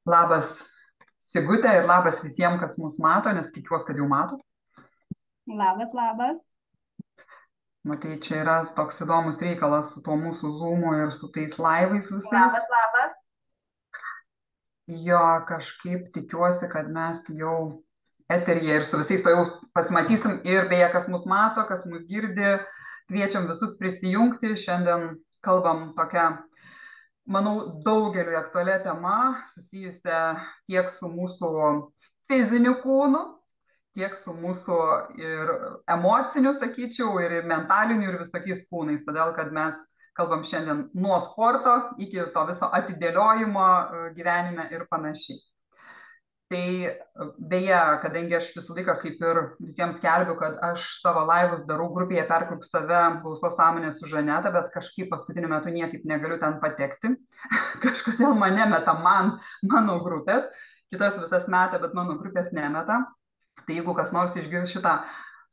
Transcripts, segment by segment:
Labas Sigutė ir labas visiems, kas mus mato, nes tikiuosi, kad jau mato. Labas, labas. Matai, čia yra toks įdomus reikalas su tuo mūsų zoomu ir su tais laivais visais. Labas, labas. Jo, kažkaip tikiuosi, kad mes jau eteryje ir su visais to jau pasimatysim. Ir beje, kas mus mato, kas mus girdi, kviečiam visus prisijungti. Šiandien kalbam tokia, manau, daugeliu aktualia tema susijusia tiek su mūsų fiziniu kūnu, tiek su mūsų ir emociniu, sakyčiau, ir mentaliniu, ir visokiais kūnais. Todėl, kad mes kalbam šiandien nuo sporto iki to viso atidėliojimo gyvenime ir panašiai. Tai beje, kadangi aš visą laiką kaip ir visiems skelbiu, kad aš savo laivus darau grupėje Perkurk save, klausos sąmonės su Žaneta, bet kažkaip paskutiniu metu niekaip negaliu ten patekti. Kažkodėl mane meta mano grupės, kitas visas meta, bet mano grupės nemeta. Tai jeigu kas nors išgirs šitą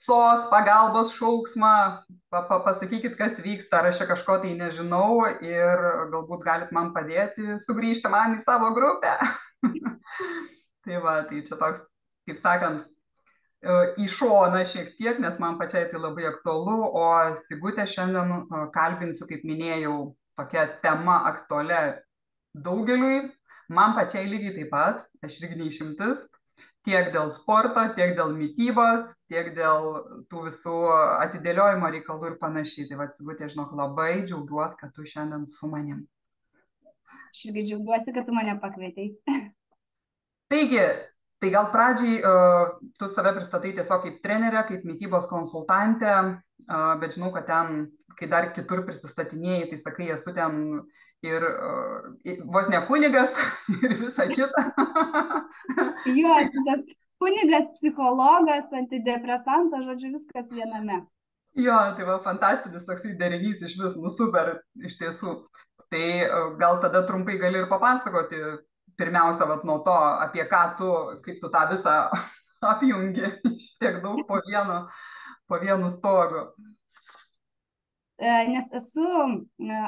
sos pagalbos šauksmą, pasakykit, kas vyksta, ar aš čia kažko tai nežinau ir galbūt galit man padėti sugrįžti man į savo grupę. Tai va, tai čia toks, kaip sakant, į šoną šiek tiek, nes man pačiai tai labai aktualu, o Sigutę šiandien kalbinsiu, kaip minėjau, tokia tema aktualia daugeliui, man pačiai lygiai taip pat, aš irgi neišimtis, tiek dėl sporto, tiek dėl mitybos, tiek dėl tų visų atidėliojimo reikalų ir panašiai. Tai va, Sigutė, žinok, labai džiaugiuosi, kad tu šiandien su manim. Aš irgi džiaugiuosi, kad tu mane pakvietei. Taigi, tai gal pradžiai tu save pristatai tiesiog kaip trenerę, kaip mitybos konsultantę, bet žinau, kad ten, kai dar kitur prisistatinėjai, tai sakai, esu ten ir vos ne kunigas ir visa kita. Jo, esu tas kunigas, psichologas, antidepresantas, žodžiu, viskas viename. Jo, tai va, fantastinis toksai derinys iš vis, nu super, iš tiesų. Tai gal tada trumpai gali ir papasakoti, pirmiausia, vat, nuo to, apie ką tu, kaip tu tą visą apjungi tiek daug po vienu stogu. Nes esu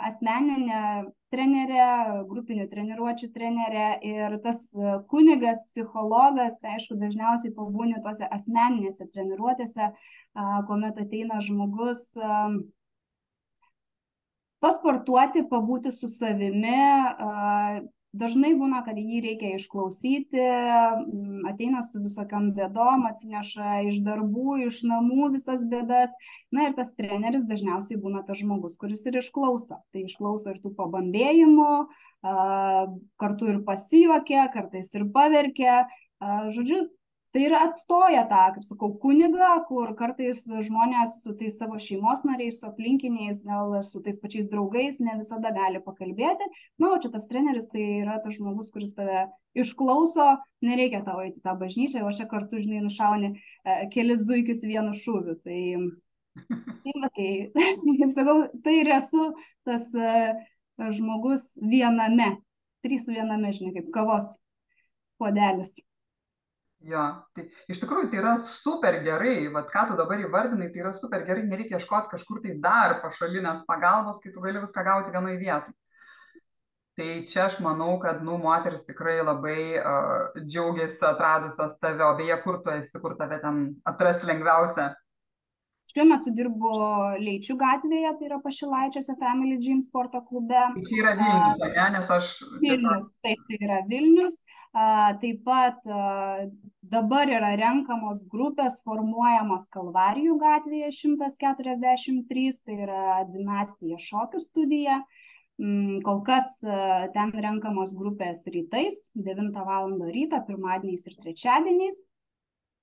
asmeninė trenerė, grupinių treniruočių trenerė ir tas kunigas, psichologas, tai aišku, dažniausiai pabūni tose asmeninėse treniruotėse, kuomet ateina žmogus pasportuoti, pabūti su savimi. Dažnai būna, kad jį reikia išklausyti, ateina su visokiom bėdom, atsineša iš darbų, iš namų visas bėdas. Na ir tas treneris dažniausiai būna tas žmogus, kuris ir išklauso. Tai išklauso ir tų pabambėjimų, kartu ir pasijuokia, kartais ir paverkia. Žodžiu, tai yra atstoja tą, kaip sakau, kunigą, kur kartais žmonės su tais savo šeimos nariais, su aplinkiniais, gal su tais pačiais draugais ne visada gali pakalbėti. Na, o čia tas treneris tai yra tas žmogus, kuris tave išklauso, nereikia tau eiti tą bažnyčią, o čia kartu, žinai, nušauni kelis zuikius vienu šūviu. Tai kaip sakau, tai ir esu tas žmogus viename, trys viename, žinai, kaip kavos puodelis. Jo, tai iš tikrųjų tai yra super gerai, vat ką tu dabar įvardinai, tai yra super gerai, nereikia ieškoti kažkur tai dar pašalinės pagalbos, kai tu gali viską gauti vienoje vietoje. Tai čia aš manau, kad, nu, moteris tikrai labai džiaugiasi atradusios tave, o beje, kur tu esi, kur tave ten atrasti lengviausia. Šiuo metu dirbu Leičių gatvėje, tai yra Pašilaičiuose Family Gym sporto klube. Tai čia yra Vilnius, ne? Nes aš... Vilnius, taip, tai yra Vilnius. Taip pat dabar yra renkamos grupės formuojamos Kalvarijų gatvėje 143, tai yra Dinastija šokių studija. Kol kas ten renkamos grupės rytais, 9 val. Ryto, pirmadieniais ir trečiadieniais.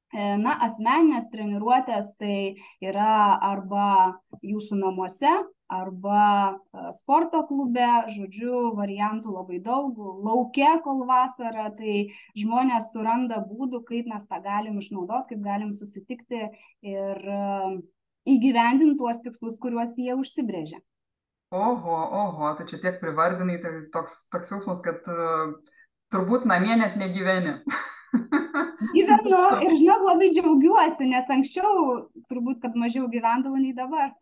Na, asmeninės treniruotės tai yra arba jūsų namuose, arba sporto klube, žodžiu, variantų labai daug, lauke, kol vasara, tai žmonės suranda būdų, kaip mes tą galim išnaudoti, kaip galim susitikti ir įgyvendinti tuos tikslus, kuriuos jie užsibrėžia. Oho, tai čia tiek privardinai, tai toks jausmas, kad turbūt namie net negyveni. Gyvenu ir, žinok, labai džiaugiuosi, nes anksčiau turbūt, kad mažiau gyvendavau nei dabar.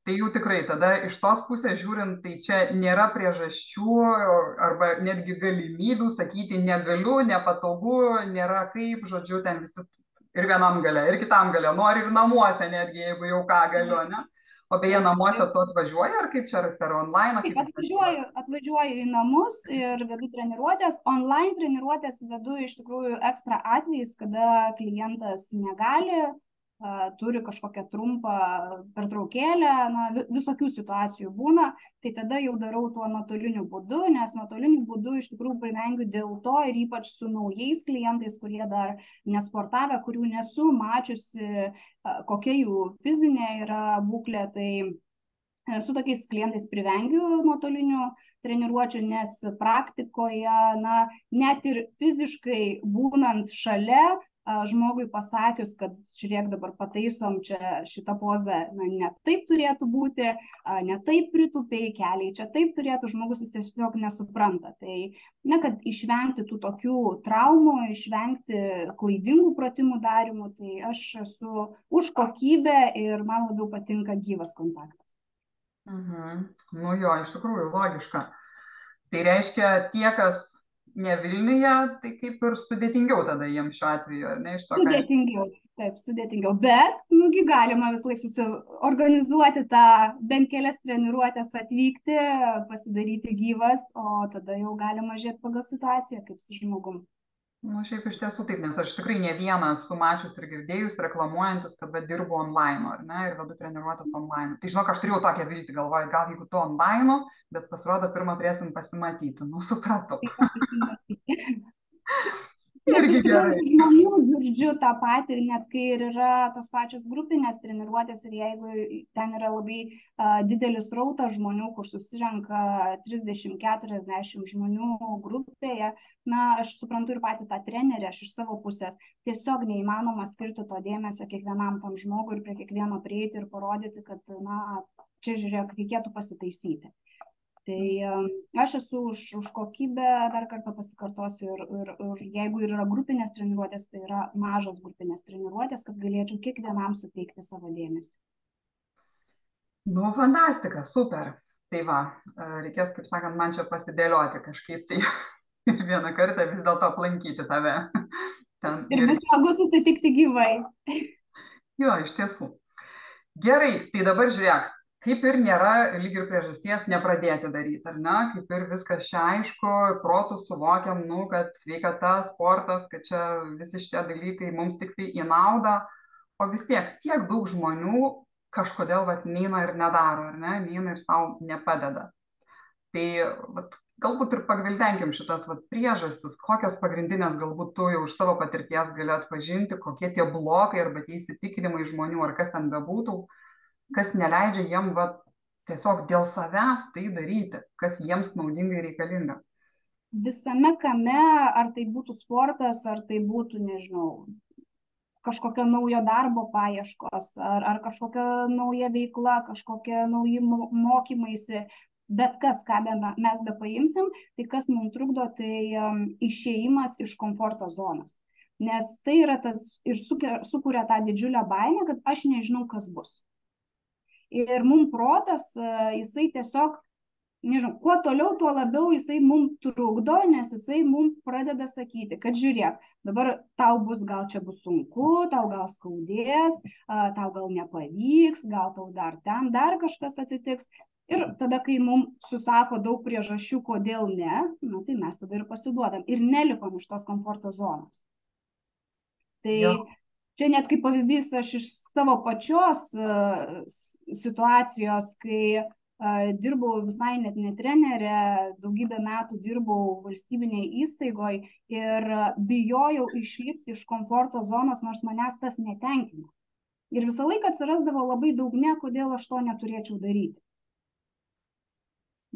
Tai jau tikrai tada iš tos pusės žiūrint, tai čia nėra priežasčių arba netgi galimybių sakyti negaliu, nepatogu, nėra kaip, žodžiu, ten visi ir vienam gale, ir kitam gale, nori ir namuose netgi, jeigu jau ką galiu, ne? O beje, namuose tu atvažiuoji, ar kaip čia, ar per online? Taip, atvažiuoju į namus ir vedu treniruotės. Online treniruotės vedu iš tikrųjų ekstra atvejais, kada klientas negali, turi kažkokią trumpą pertraukėlę, na, visokių situacijų būna, tai tada jau darau tuo nuotoliniu būdu, nes nuotoliniu būdu iš tikrųjų privengiu dėl to ir ypač su naujais klientais, kurie dar nesportavę, kurių nesu mačiusi, kokia jų fizinė yra būklė, tai su tokiais klientais privengiu nuotolinių treniruočių, nes praktikoje, na, net ir fiziškai būnant šalia, žmogui pasakius, kad žiūrėk, dabar pataisom čia šitą pozą, na, ne taip turėtų būti, ne taip pritūpiai keliai, čia taip turėtų, žmogus jis tiesiog nesupranta. Tai, na, kad išvengti tų tokių traumų, išvengti klaidingų pratimų darimų, tai aš esu už kokybę ir man labiau patinka gyvas kontaktas. Nu jo, iš tikrųjų, logiška. Tai reiškia, tie, kas ne Vilniuje, tai kaip ir sudėtingiau tada jiems šiuo atveju, ar ne? Sudėtingiau, taip, sudėtingiau, bet, nugi galima vis laik susiorganizuoti tą bent kelias treniruotės atvykti, pasidaryti gyvas, o tada jau galima žiūrėti pagal situaciją, kaip su žmogum. Nu, šiaip iš tiesų taip, nes aš tikrai ne vieną esu mačius ir girdėjus reklamuojantis, kad dirbu online, ar ne, ir vedu treniruotės online. Tai žinok, aš turėjau tokią viltį, galvoju, gal jeigu tu online, bet pasirodo, pirmą turėsim pasimatyti. Nu, supratau. Irgi gerai. Žmonių girdžiu tą patį, ir net kai ir yra tos pačios grupinės treniruotės, ir jeigu ten yra labai didelis rautas žmonių, kur susirenka 30-40 žmonių grupėje, na, aš suprantu ir patį tą trenerį, aš iš savo pusės tiesiog neįmanoma skirti to dėmesio kiekvienam tam žmogui ir prie kiekvieno prieiti ir parodyti, kad, na, čia žiūrėk, reikėtų pasitaisyti. Tai aš esu už kokybę, dar kartą pasikartosiu, ir jeigu yra grupinės treniruotės, tai yra mažos grupinės treniruotės, kad galėčiau kiekvienam suteikti savo dėmesį. Nu, fantastika, super. Tai va, reikės, kaip sakant, man čia pasidėlioti kažkaip tai ir vieną kartą vis dėlto aplankyti tave. Ir vis smagu susitikti gyvai. Jo, iš tiesų. Gerai, tai dabar žiūrėk. Kaip ir nėra lyg ir priežasties nepradėti daryti, ar ne? Kaip ir viskas čia aišku, protų suvokiam, nu, kad sveikata, sportas, kad čia visi šitie dalykai mums tik tai į naudą, o vis tiek daug žmonių kažkodėl neina ir nedaro, ar ne? Neina ir savo nepadeda. Tai galbūt ir pagvildenkim šitas priežastis, kokios pagrindinės galbūt tu jau iš savo patirties gali atpažinti, kokie tie blokai arba tie įsitikinimai žmonių, ar kas ten bebūtų, kas neleidžia jiem tiesiog dėl savęs tai daryti, kas jiems naudingai reikalinga. Visame kame, ar tai būtų sportas, ar tai būtų, nežinau, kažkokio naujo darbo paieškos, ar kažkokia nauja veikla, kažkokie nauji mokymaisi, bet kas, ką mes bepaimsim, tai kas mums trukdo, tai išėjimas iš komforto zonos. Nes tai yra tas ir sukuria tą didžiulę baimę, kad aš nežinau, kas bus. Ir mums protas, jisai tiesiog, nežinau, kuo toliau, tuo labiau jisai mums trukdo, nes jisai mums pradeda sakyti, kad žiūrėk, dabar tau gal čia bus sunku, tau gal skaudės, tau gal nepavyks, gal tau dar kažkas atsitiks. Ir tada, kai mums susako daug priežasčių, kodėl ne, na, tai mes tada ir pasiduodam ir nelipam iš tos komforto zonos. Tai čia net kaip pavyzdys, aš iš savo pačios situacijos, kai dirbau visai net ne trenerė, daugybę metų dirbau valstybinėje įstaigoje ir bijojau išlipti iš komforto zonos, nors manęs tas netenkino. Ir visą laiką atsirasdavo labai daug ne, kodėl aš to neturėčiau daryti.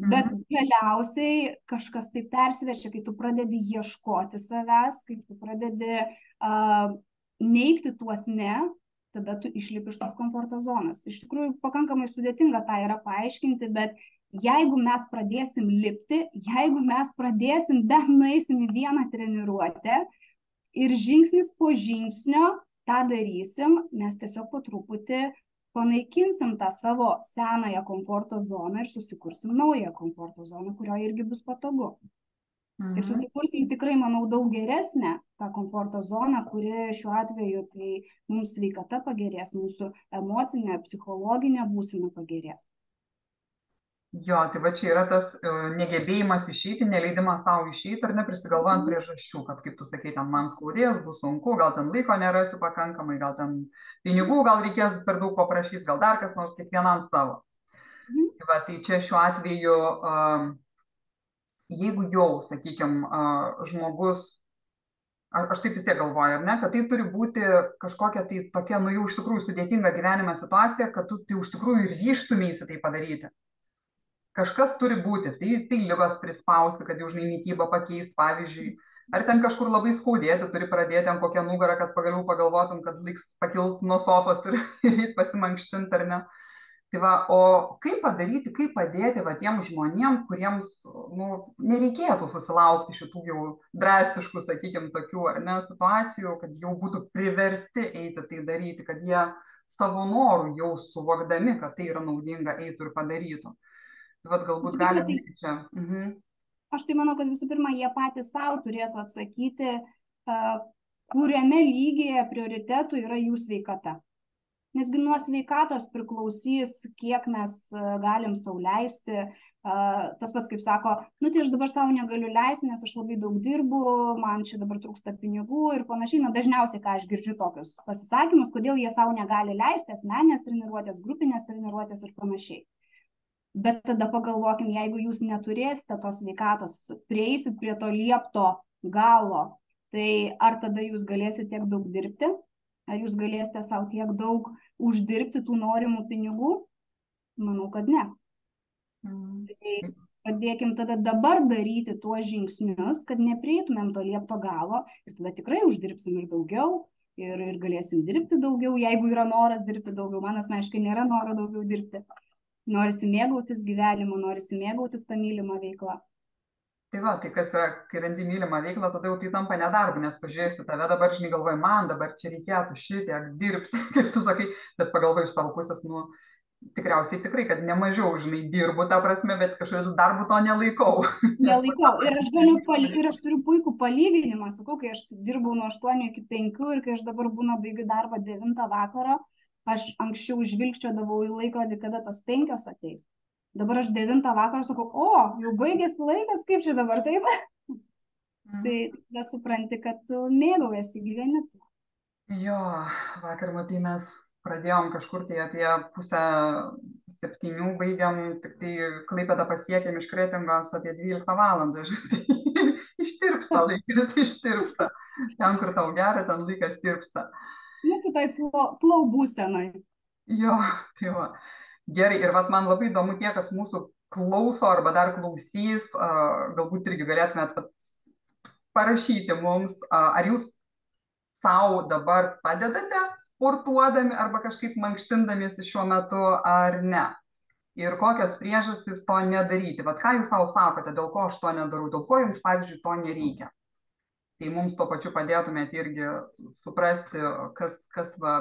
Bet galiausiai kažkas tai persivešia, kai tu pradedi ieškoti savęs, kai tu pradedi neigti tuos ne, tada tu išlipi iš tos komforto zonos. Iš tikrųjų, pakankamai sudėtinga tą yra paaiškinti, bet jeigu mes pradėsim lipti, jeigu mes pradėsim, bent nueisim į vieną treniruotę ir žingsnis po žingsnio tą darysim, mes tiesiog po truputį panaikinsim tą savo senąją komforto zoną ir susikursim naują komforto zoną, kurioje irgi bus patogu. Ir susikursim tikrai, manau, daug geresnę tą komforto zoną, kuri šiuo atveju tai mums sveikata pagerės, mūsų emocinė, psichologinė būsena pagerės. Jo, tai va čia yra tas negebėjimas išeiti, neleidimas savo išeiti ar neprisigalvojant priežasčių, kad kaip tu sakai, ten man skaudės, bus sunku, gal ten laiko nerasiu pakankamai, gal ten pinigų, gal reikės per daug paprašys, gal dar kas nors, kiekvienam savo. Tai va, tai čia šiuo atveju, jeigu jau, sakykime, žmogus, aš taip vis tiek galvoju, ar ne, kad tai turi būti kažkokia tai tokia, nu jau iš tikrųjų sudėtinga gyvenime situacija, kad tu tai iš tikrųjų ryžtumeisi tai padaryti. Kažkas turi būti, tai ligos prispausti, kad jau žinai mitybą pakeisti, pavyzdžiui, ar ten kažkur labai skaudėti, turi pradėti ant kokią nugarą, kad pagaliau pagalvotum, kad liks pakilt nuo sofos, turi reik pasimankštinti ar ne. Tai va, o kaip padaryti, kaip padėti va tiem žmonėm, kuriems nu, nereikėtų susilaukti šitų jau drastiškų, sakykime, tokių ar ne situacijų, kad jau būtų priversti eiti tai daryti, kad jie savo norų jau suvokdami, kad tai yra naudinga, eitų ir padarytų. Tai vat galbūt galim būti čia. Aš tai manau, kad visų pirma, jie patys savo turėtų atsakyti, kuriame lygyje prioritetų yra jų sveikata. Nesgi nuo sveikatos priklausys, kiek mes galim sau leisti. Tas pats, kaip sako, nu tai aš dabar savo negaliu leisti, nes aš labai daug dirbu, man čia dabar trūksta pinigų ir panašiai. Na, dažniausiai, ką aš girdžiu tokius pasisakymus, kodėl jie savo negali leisti, asmeninės treniruotės, grupinės treniruotės ir panašiai. Bet tada pagalvokim, jeigu jūs neturėsite tos sveikatos, prieisit prie to liepto galo, tai ar tada jūs galėsite tiek daug dirbti? Ar jūs galėsite savo tiek daug uždirbti tų norimų pinigų? Manau, kad ne. Tai pradėkim tada dabar daryti tuos žingsnius, kad neprieitumėm to liepto galo ir tada tikrai uždirbsim ir daugiau ir galėsim dirbti daugiau, jeigu yra noras dirbti daugiau. Man asmeniškai nėra noro daugiau dirbti. Norisi mėgautis gyvenimu, norisi mėgautis tą mylimą veiklą. Tai va, tai kas yra, kai randi mylimą veiklą, tada jau tai tampa nedarbu, nes pažiūrėsiu tave dabar, žinai, galvoju, man dabar čia reikėtų šitiek dirbti, kaip tu sakai, bet pagalvoju iš tavo pusės, nu, tikriausiai tikrai, kad nemažiau, žinai, dirbu tą prasme, bet kažkodėl darbu to nelaikau. Nelaikau. Ir aš turiu puikų palyginimą, sakau, kai aš dirbau nuo 8 iki 5 ir kai aš dabar baigiu darbą 9 vakaro, aš anksčiau žvilgčiodavau į laikrodį, kada tos 5 ateis. Dabar aš 9 vakaro sakau, jau baigėsi laikas, kaip čia dabar taip? Tai tada supranti, kad tu mėgaujasi gyveni. Jo, vakar matai mes pradėjom kažkur tai apie 6:30, baigiam, tik tai Klaipėdą pasiekėm iš Kretingos apie 12 valandą. Ištirpsta laikas, ištirpsta. Ten, kur tau gera, ten laikas tirpsta. Mūsų tai flow būsenai. Jo, tai va. Gerai, ir vat man labai įdomu tie, kas mūsų klauso arba dar klausys, galbūt irgi galėtumėt parašyti mums, ar jūs savo dabar padedate sportuodami arba kažkaip mankštindamiesi šiuo metu ar ne. Ir kokios priežastys to nedaryti. Vat ką jūs savo sakote, dėl ko aš to nedarau, dėl ko jums, pavyzdžiui, to nereikia. Tai mums tuo pačiu padėtumėte irgi suprasti, kas va,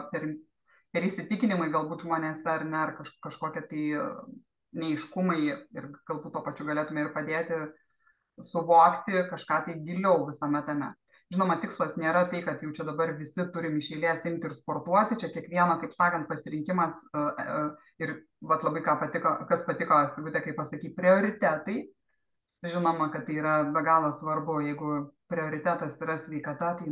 per įsitikinimai galbūt žmonėse ar ne, ar kažkokie tai neiškumai ir galbūt tuo pačiu galėtume ir padėti suvokti kažką tai giliau visame tame. Žinoma, tikslas nėra tai, kad jau čia dabar visi turim iš eilės imti ir sportuoti, čia kiekvieno, kaip sakant, pasirinkimas ir vat labai kas patiko, Sigutė, kaip pasakai, prioritetai. Žinoma, kad tai yra be galo svarbu, jeigu prioritetas yra sveikata, tai,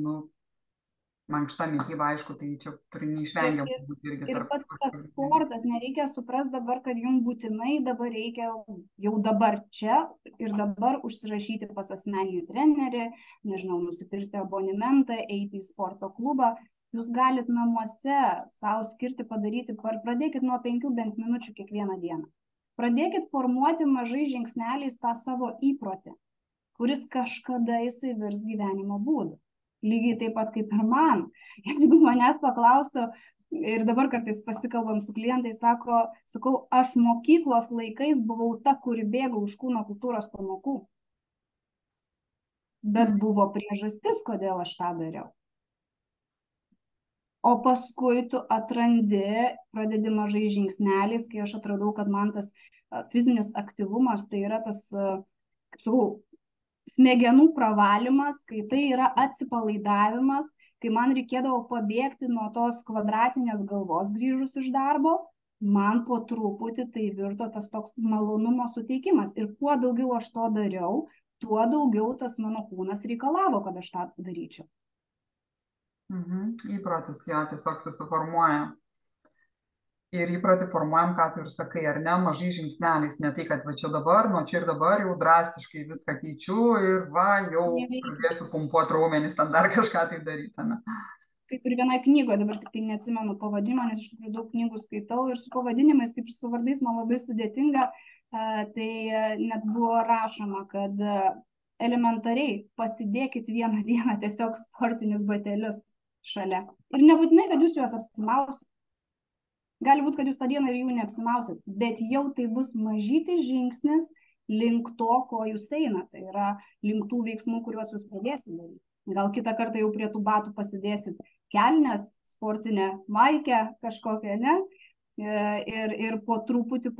mankšta mityba, aišku, tai čia turi neišvengiamai būti irgi. Ir pats tas sportas, nereikia suprasti dabar, kad jums būtinai dabar reikia jau dabar čia ir dabar užsirašyti pas asmeninį trenerį, nežinau, nusipirkti abonementą, eiti į sporto klubą. Jūs galit namuose savo skirti padaryti, pradėkit nuo 5 bent minučių kiekvieną dieną. Pradėkit formuoti mažai žingsneliais tą savo įprotį, kuris kažkada jisai virs gyvenimo būdu. Lygiai taip pat kaip ir man. Jeigu manęs paklaustų, ir dabar kartais pasikalbam su klientais, sakau, aš mokyklos laikais buvau ta, kuri bėgo už kūno kultūros pamokų. Bet buvo priežastis, kodėl aš tą dariau. O paskui tu atrandi, pradedi mažai žingsneliais, kai aš atradau, kad man tas fizinis aktyvumas tai yra tas, kaip sakau, smegenų pravalymas, kai tai yra atsipalaidavimas, kai man reikėdavo pabėgti nuo tos kvadratinės galvos grįžus iš darbo, man po truputį tai virto tas toks malonumo suteikimas. Ir kuo daugiau aš to dariau, tuo daugiau tas mano kūnas reikalavo, kad aš tą daryčiau. Įprotis jo tiesiog susiformuoja. Ir įprotį formuojam, ką tu ir sakai, ar ne, mažai žingsneliais, ne tai, kad va čia dabar, nuo čia ir dabar jau drastiškai viską keičiu ir va, jau pradėsiu pumpuoti raumenis, ten dar kažką tai daryti. Ne? Kaip ir vienoje knygoje, dabar tik tai neatsimenu pavadinimo, nes iš tikrųjų daug knygų skaitau ir su pavadinimais, kaip ir su vardais, man labai sudėtinga, tai net buvo rašoma, kad elementariai pasidėkit vieną dieną tiesiog sportinius batelius šalia. Ir nebūtinai, kad jūs juos apsimausit. Gali būti, kad jūs tą dieną ir jų neapsimausit, bet jau tai bus mažytis žingsnis link to, ko jūs einate. Tai yra link tų veiksmų, kuriuos jūs pradėsit daryti. Gal kitą kartą jau prie tų batų pasidėsit kelnes, sportinę maikę kažkokią, ne? Ir po truputį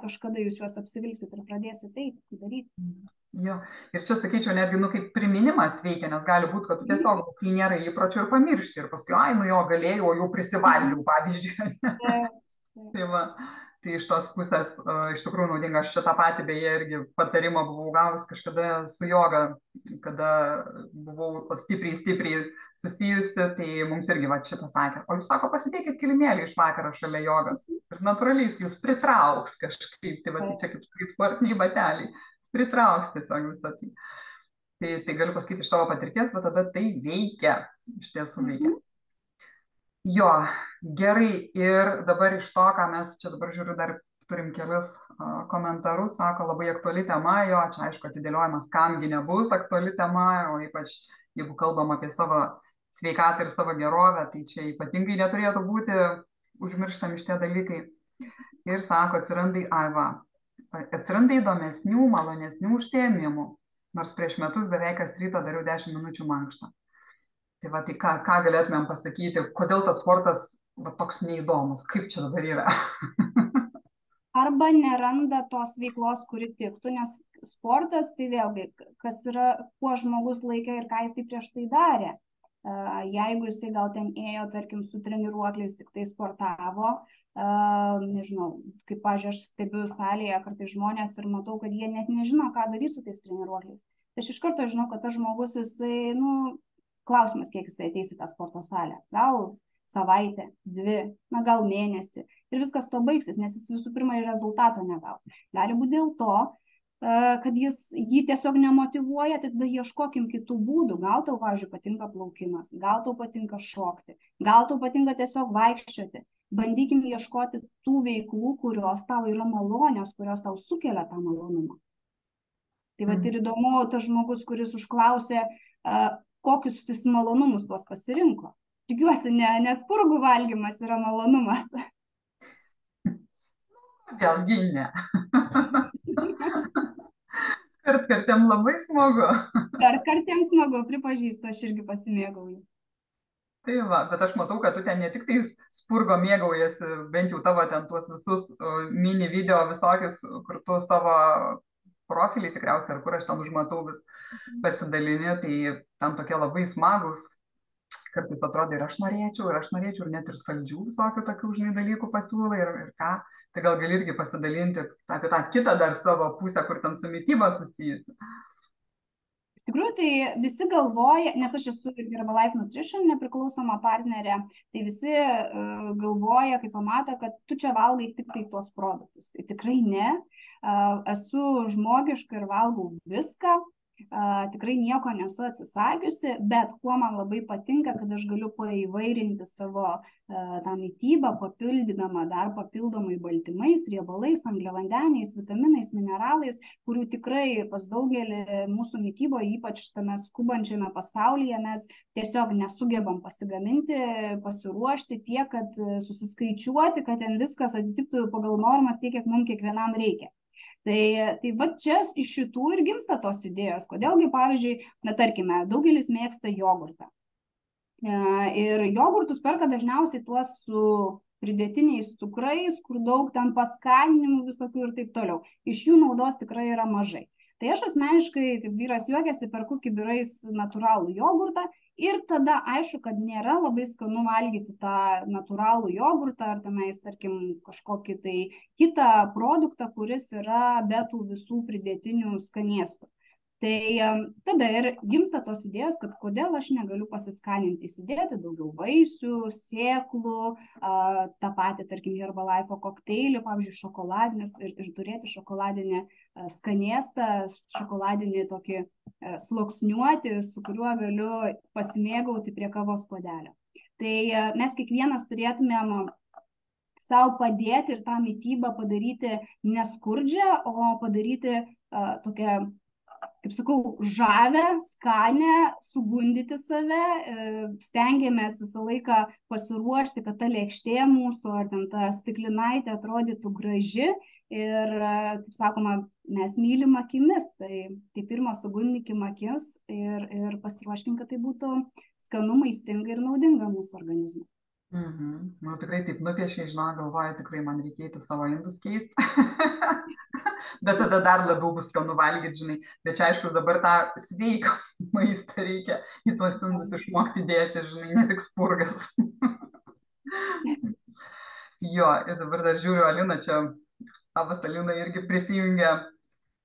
kažkada jūs juos apsivilksit ir pradėsit eiti, daryti. Jo, ir čia sakyčiau, netgi, kaip priminimas veikia, nes gali būti, kad tu tiesiog, kai nėra įpročio ir pamiršti, ir paskui, jo galėjau, jau prisivalgiau, pavyzdžiui. Tai va, tai iš tos pusės iš tikrųjų naudinga, aš šitą patį beje irgi patarimą buvau gavus kažkada su joga, kada buvau stipriai susijusi, tai mums irgi va šitą sakė, o jūs sako, pasidėkit kilimėlį iš vakaro šalia jogas ir natūraliai jūs pritrauks kažkaip, tai va, tai čia kaip sportiniai bateliai. Pritrauks tiesiog visą tai. Tai galiu pasakyti iš tavo patirties, bet tada tai veikia, iš tiesų veikia. Jo, gerai, ir dabar iš to, ką mes čia dabar žiūriu, dar turim kelis komentarus, sako, labai aktuali tema, jo, čia aišku atidėliojimas, kamgi nebus aktuali tema, o ypač jeigu kalbam apie savo sveikatą ir savo gerovę, tai čia ypatingai neturėtų būti užmirštami šitie dalykai. Ir sako, atsiranda įdomesnių, malonesnių užsiėmimų, nors prieš metus beveik kas rytą dariau 10 minučių mankštą. Tai va, tai ką galėtumėm pasakyti, kodėl tas sportas toks neįdomus, kaip čia dabar yra? Arba neranda tos veiklos, kuri tiktų, nes sportas tai vėlgi, kas yra, kuo žmogus laikė ir ką jisai prieš tai darė. Jeigu jisai gal ten ėjo, tarkim, su treniruokliais, tik tai sportavo, nežinau, kaip, pavyzdžiui, aš stebiu salėje kartais žmonės ir matau, kad jie net nežino, ką darys su tais treniruokliais. Tai aš iš karto žinau, kad tas žmogus, jisai, klausimas, kiek jisai ateis į tą sporto salę. Gal savaitę, 2, gal mėnesį. Ir viskas to baigsis, nes jis visų pirma ir rezultato negaus. Gali būti dėl to, kad jį tiesiog nemotyvuoja, tai tada ieškokim kitų būdų. Gal tau, pavyzdžiui, patinka plaukimas, gal tau patinka šokti, gal tau patinka tiesiog vaikščioti. Bandykim ieškoti tų veiklų, kurios tau yra malonios, kurios tau sukelia tą malonumą. Tai va ir įdomu, tas žmogus, kuris užklausė, kokius jis malonumus tuos pasirinko. Tikiuosi, nes spurgų valgymas yra malonumas. Vėlgi ne. Kartkartėm labai smagu. Kartkartėm smagu, pripažįstu, aš irgi pasimėgauju. Tai va, bet aš matau, kad tu ten ne tik tai spurgo mėgaujasi, bent jau tavo ten tuos visus mini video visokius, kur tu savo profilį tikriausiai, ar kur aš ten užmatau vis pasidalini, tai ten tokie labai smagus, kartais atrodo ir aš norėčiau, ir net ir saldžių visokių tokių dalykų pasiūlai ir ką. Tai gal gali irgi pasidalinti apie tą kitą dar savo pusę, kur ten su mityba susijusi. Iš tikrųjų, tai visi galvoja, nes aš esu ir Herbalife Nutrition nepriklausoma partnerė, tai visi galvoja, kai pamato, kad tu čia valgai tik tai tuos produktus. Tai tikrai ne. Esu žmogiška ir valgau viską. Tikrai nieko nesu atsisakiusi, bet kuo man labai patinka, kad aš galiu paįvairinti savo tą mitybą, papildydama dar papildomai baltymais, riebalais, angliavandeniais, vitaminais, mineralais, kurių tikrai pas daugelį mūsų mityboje, ypač tame skubančiame pasaulyje, mes tiesiog nesugebam pasigaminti, pasiruošti tiek, kad susiskaičiuoti, kad ten viskas atitiktų pagal normas tiek, kiek mums kiekvienam reikia. Tai va čia iš šitų ir gimsta tos idėjos. Kodėlgi, pavyzdžiui, tarkime, daugelis mėgsta jogurtą. Ir jogurtus perka dažniausiai tuos su pridėtiniais cukrais, kur daug ten paskaninimų visokių ir taip toliau. Iš jų naudos tikrai yra mažai. Tai aš asmeniškai, kaip vyras juokiasi, perku kibirais natūralų jogurtą ir tada aišku, kad nėra labai skanu valgyti tą natūralų jogurtą ar tenais, tarkim, kažkokį tai kitą produktą, kuris yra be tų visų pridėtinių skanėstų. Tai tada ir gimsta tos idėjos, kad kodėl aš negaliu pasiskaninti, įsidėti daugiau vaisių, sėklų, tą patį, tarkim, Herbalife kokteilį, pavyzdžiui, šokoladinis ir turėti šokoladinį skanėstą, šokoladinį tokį sluoksniuoti, su kuriuo galiu pasimėgauti prie kavos puodelio. Tai mes kiekvienas turėtumėm savo padėti ir tą mitybą padaryti neskurdžią, o padaryti tokią, kaip sakau, žavę, skanę, sugundyti save, stengiamės visą laiką pasiruošti, kad ta lėkštė mūsų ar ten ta stiklinaitė atrodytų graži ir, kaip sakoma, mes mylim akimis, tai pirmą sugundykim akis ir pasiruoškim, kad tai būtų skanu, maistinga ir naudinga mūsų organizmui. Nu, tikrai taip nupiešiai, žinau, galvoju, tikrai man reikėtų savo indus keisti. Bet tada dar labiau bus skanu valgyti, žinai. Bet čia, aišku, dabar tą sveiką maistą reikia į tuos indus išmokti dėti, žinai, ne tik spurgas. Jo, ir dabar dar žiūriu, Alina čia, Labas Alina irgi prisijungia.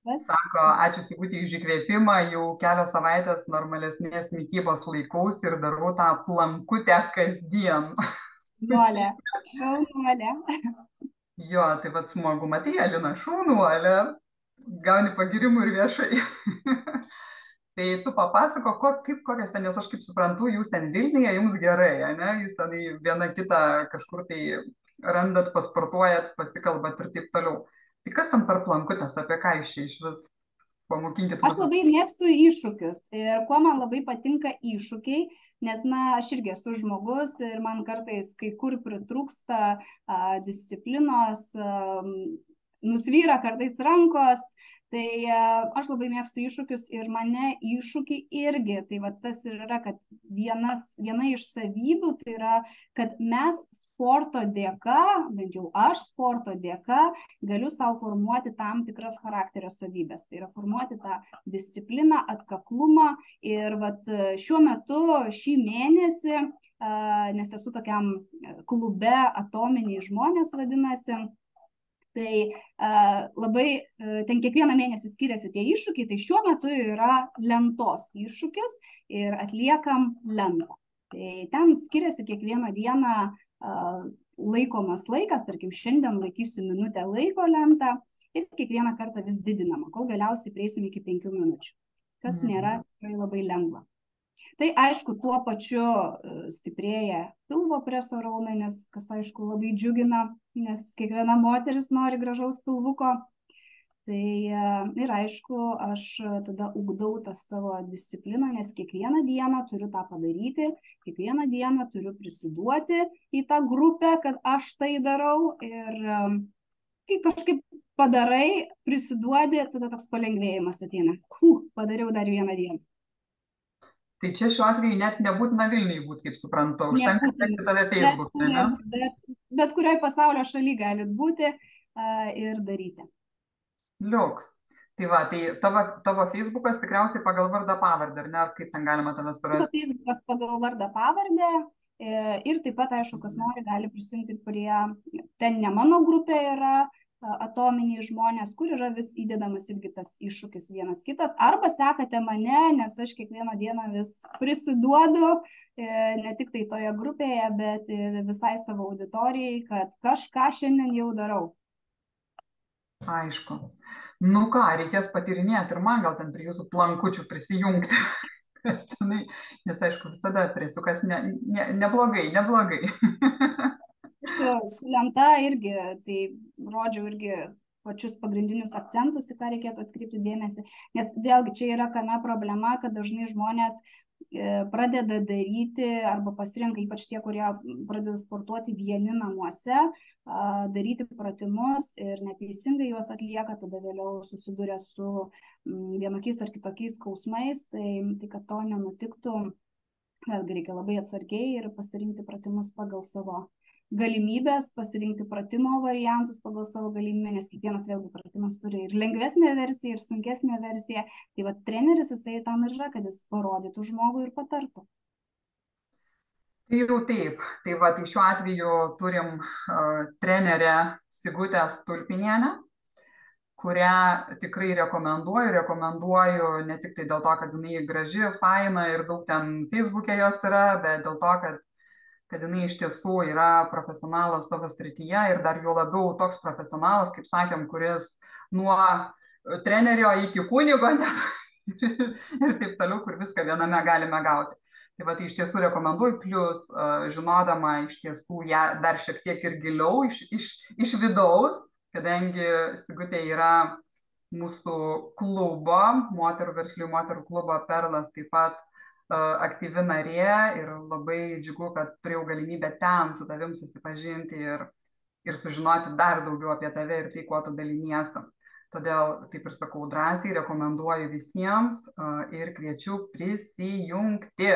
Sako, ačiū Sigutei už įkvėpimą, jau kelios savaitės normalesnės mitybos laikaus ir darau tą plankutę kasdien. Nuolė, šaunuolė. Jo, tai vat smagu, matai, Alina, šaunuolė, gauni pagirimų ir viešai. Tai tu papasako, kokias ten, nes aš kaip suprantu, jūs ten Vilniuje, jums gerai, ne? Jūs ten viena kitą kažkur tai randat, pasportuojat, pasikalbat ir taip toliau. Tai kas tam per plankutės, apie ką iš čia iš vis? Pamokinkit mus. Aš labai mėgstu iššūkius ir kuo man labai patinka iššūkiai, nes, aš irgi esu žmogus ir man kartais kai kur pritrūksta disciplinos, nusvyra kartais rankos, tai aš labai mėgstu iššūkius ir mane iššūkiai irgi, tai va tas ir yra, kad viena iš savybių tai yra, kad mes sporto dėka, bent jau aš sporto dėka, galiu savo formuoti tam tikras charakterio savybės. Tai yra formuoti tą discipliną, atkaklumą ir vat šiuo metu, šį mėnesį, nes esu tokiam klube Atominiai žmonės vadinasi, tai labai ten kiekvieną mėnesį skiriasi tie iššūkiai, tai šiuo metu yra lentos iššūkis ir atliekam lentą. Tai ten skiriasi kiekvieną dieną laikomas laikas, tarkim, šiandien laikysiu minutę laiko lentą ir kiekvieną kartą vis didinama, kol galiausiai prieisim iki 5 minučių, kas nėra tikrai labai lengva. Tai aišku, tuo pačiu stiprėja pilvo preso raumenis, kas aišku labai džiugina, nes kiekviena moteris nori gražaus pilvuko. Tai ir aišku, aš tada ugdau tą savo discipliną, nes kiekvieną dieną turiu tą padaryti, kiekvieną dieną turiu prisiduoti į tą grupę, kad aš tai darau ir kai kažkaip padarai, prisiduodi, tada toks palengvėjimas ateina. Padariau dar vieną dieną. Tai čia šiuo atveju net nebūtina Vilniui būti, kaip suprantu, užtenka sekti tave Facebook'e, ne? Bet kurioj pasaulio šaly galit būti ir daryti. Liuks. Tai va, tai tavo Facebookas tikriausiai pagal vardą pavardę, ar ne? Ar kaip ten galima tave surasti? Facebookas pagal vardą pavardę ir taip pat, aišku, kas nori, gali prisijungti prie, ten ne mano grupė yra, Atominiai žmonės, kur yra vis įdedamas irgi tas iššūkis vienas kitas, arba sekate mane, nes aš kiekvieną dieną vis prisiduodu, ne tik tai toje grupėje, bet ir visai savo auditorijai, kad kažką šiandien jau darau. Aišku. Nu ką, reikės patyrinėti ir man gal ten prie jūsų plankučių prisijungti. Nes aišku, visada priesukas neblogai. Su lenta irgi, tai rodžiau irgi pačius pagrindinius akcentus, į ką reikėtų atkreipti dėmesį. Nes vėlgi čia yra kame problema, kad dažnai žmonės pradeda daryti arba pasirenka, ypač tie, kurie pradeda sportuoti vieni namuose, daryti pratimus ir neteisingai juos atlieka, tada vėliau susiduria su vienokiais ar kitokiais skausmais, tai kad to nenutiktų, Vėlgi reikia labai atsargiai ir pasirinkti pratimus pagal savo galimybės, pasirinkti pratimo variantus pagal savo galimybę, nes kiekvienas vėlgi pratimas turi ir lengvesnę versiją, ir sunkesnę versiją. Tai va, treneris jisai tam ir yra, kad jis parodytų žmogui ir patartų. Tai jau taip. Tai va, tai šiuo atveju turim trenerę Sigutę Stulpinienę, kurią tikrai rekomenduoju ne tik tai dėl to, kad jinai graži, faina ir daug ten Facebook'e jos yra, bet dėl to, kad jinai iš tiesų yra profesionalas savo srityje ir dar jau labiau toks profesionalas, kaip sakėm, kuris nuo trenerio iki kunigo ir taip toliau, kur viską viename galime gauti. Tai va, tai iš tiesų rekomenduoju, plus žinodama iš tiesų ją dar šiek tiek ir giliau iš vidaus, kadangi Sigutė yra mūsų klubo, moterų verslių moterų klubo Perlas, taip pat aktyvi narė ir labai džiugu, kad turėjau galimybę ten su tavim susipažinti ir sužinoti dar daugiau apie tave ir tai, kuo tu daliniesi. Todėl, kaip ir sakau, drąsiai rekomenduoju visiems ir kviečiu prisijungti,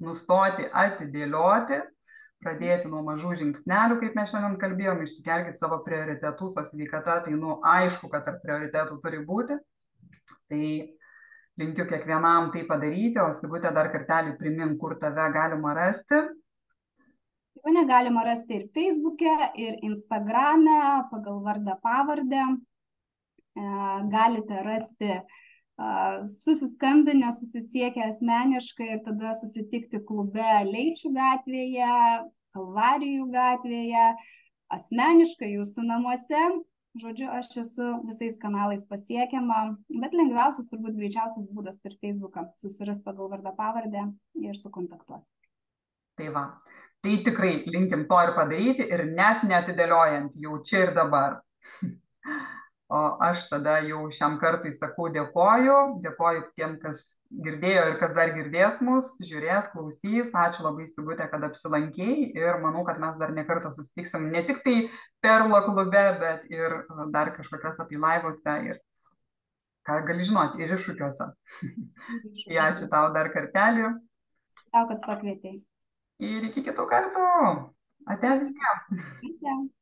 nustoti atidėlioti, pradėti nuo mažų žingsnelių, kaip mes šiandien kalbėjom, išsikelkite savo prioritetus, o sveikata, tai aišku, kad tarp prioritetų turi būti. Tai linkiu kiekvienam tai padaryti, o Sigutė dar kartelį primink, kur tave galima rasti. Mane galima rasti ir Facebook'e, ir Instagram'e pagal vardą pavardę. Galite rasti susiskambinę, susisiekę asmeniškai ir tada susitikti klube Leičių gatvėje, Kalvarijų gatvėje, asmeniškai jūsų namuose. Žodžiu, aš esu visais kanalais pasiekiama, bet lengviausias, turbūt greičiausias būdas per Facebooką susirasti pagal vardą pavardę ir sukontaktuoti. Tai va, tai tikrai linkim to ir padaryti ir net neatidėliojant jau čia ir dabar. O aš tada jau šiam kartui sakau dėkoju tiem, kas girdėjo ir kas dar girdės mus, žiūrės, klausys. Ačiū labai, Sigutė, kad apsilankėjai ir manau, kad mes dar ne kartą susitiksim ne tik tai Perlo klube, bet ir dar kažkokiuose tai laivuose ir ką gali žinoti, ir iššūkiuose. Tai ačiū tau dar kartelį. Ačiū tau, kad pakvietei. Ir iki kitų kartų. Ate visiems.